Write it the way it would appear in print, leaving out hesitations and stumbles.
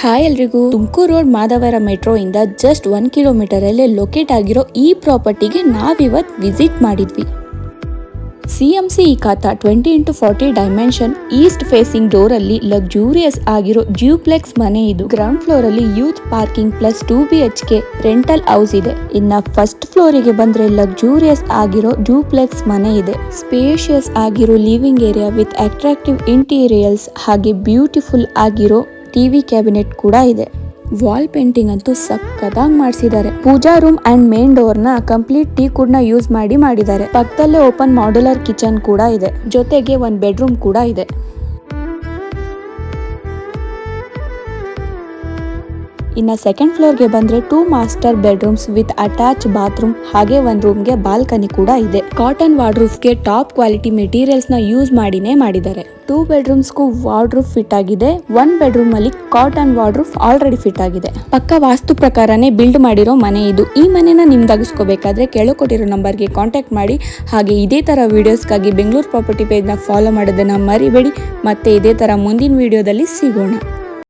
Hi ಎಲ್ರಿಗೂ, Tumakuru road ಮಾಧವರ metro ಇಂದ just 1 kilometre ಅಲ್ಲೇ ಲೊಕೇಟ್ ಆಗಿರೋ ಈ ಪ್ರಾಪರ್ಟಿಗೆ ನಾವಿವತ್ತು ವಿಸಿಟ್ ಮಾಡಿದ್ವಿ. CMC ಇಕಾತಾ 20x40 dimension East facing door ಅಲ್ಲಿ ಲಕ್ಸುರಿಯಸ್ ಆಗಿರೋ ಡ್ಯೂಪ್ಲೆಕ್ಸ್ ಮನೆ ಇದು. ಗ್ರೌಂಡ್ ಫ್ಲೋರ್ ಅಲ್ಲಿ youth parking plus 2 BHK rental house ಇದೆ. ಇನ್ನ ಫಸ್ಟ್ ಫ್ಲೋರಿಗೆ ಬಂದ್ರೆ ಲಕ್ಸುರಿಯಸ್ ಆಗಿರೋ ಡ್ಯೂಪ್ಲೆಕ್ಸ್ ಮನೆ ಇದೆ. ಸ್ಪೇಷಿಯಸ್ ಆಗಿರೋ living area with attractive interiors ಹಾಗೆ ಬ್ಯೂಟಿಫುಲ್ ಆಗಿರೋ ಟಿವಿ ಕ್ಯಾಬಿನೆಟ್ ಕೂಡ ಇದೆ. ವಾಲ್ ಪೇಂಟಿಂಗ್ ಅಂತೂ ಸಕ್ಕತ್ತಾಗಿ ಮಾಡಿಸಿದ್ದಾರೆ. ಪೂಜಾ ರೂಮ್ ಅಂಡ್ ಮೇನ್ ಡೋರ್ ನ ಕಂಪ್ಲೀಟ್ ಟೀಕ್ ವುಡ್ ನ ಯೂಸ್ ಮಾಡಿದ್ದಾರೆ. ಪಕ್ಕದಲ್ಲೇ ಓಪನ್ ಮಾಡ್ಯುಲರ್ ಕಿಚನ್ ಕೂಡ ಇದೆ. ಜೊತೆಗೆ ಒಂದು ಬೆಡ್ರೂಮ್ ಕೂಡ ಇದೆ. ಇನ್ನ ಸೆಕೆಂಡ್ ಫ್ಲೋರ್ಗೆ ಬಂದ್ರೆ 2 master bedrooms with attach bathroom ಹಾಗೆ ಒಂದು ರೂಮ್ಗೆ ಬಾಲ್ಕನಿ ಕೂಡ ಇದೆ. ಕಾಟನ್ ವಾರ್ಡ್ರೂಫ್ಗೆ ಟಾಪ್ ಕ್ವಾಲಿಟಿ ಮೆಟೀರಿಯಲ್ಸ್ ನ ಯೂಸ್ ಮಾಡಿದ್ದಾರೆ. 2 ಬೆಡ್ರೂಮ್ಸ್ಗೂ ವಾರ್ಡ್ರೂಫ್ ಫಿಟ್ ಆಗಿದೆ. 1 ಬೆಡ್ರೂಮ್ ಅಲ್ಲಿ ಕಾಟನ್ ವಾರ್ಡ್ರೂಫ್ ಆಲ್ರೆಡಿ ಫಿಟ್ ಆಗಿದೆ. ಪಕ್ಕ ವಾಸ್ತು ಪ್ರಕಾರನೇ ಬಿಲ್ಡ್ ಮಾಡಿರೋ ಮನೆ ಇದು. ಈ ಮನೆನ ನಿಮ್ದಾಗಿಸ್ಕೋಬೇಕಾದ್ರೆ ಕೆಳಕೊಟ್ಟಿರೋ ನಂಬರ್ಗೆ ಕಾಂಟ್ಯಾಕ್ಟ್ ಮಾಡಿ. ಹಾಗೆ ಇದೇ ತರ ವಿಡಿಯೋಸ್ಗಾಗಿ ಬೆಂಗಳೂರು ಪ್ರಾಪರ್ಟಿ ಪೇಜ್ ನ ಫಾಲೋ ಮಾಡೋದನ್ನ ಮರಿಬೇಡಿ. ಮತ್ತೆ ಇದೇ ತರ ಮುಂದಿನ ವಿಡಿಯೋದಲ್ಲಿ ಸಿಗೋಣ.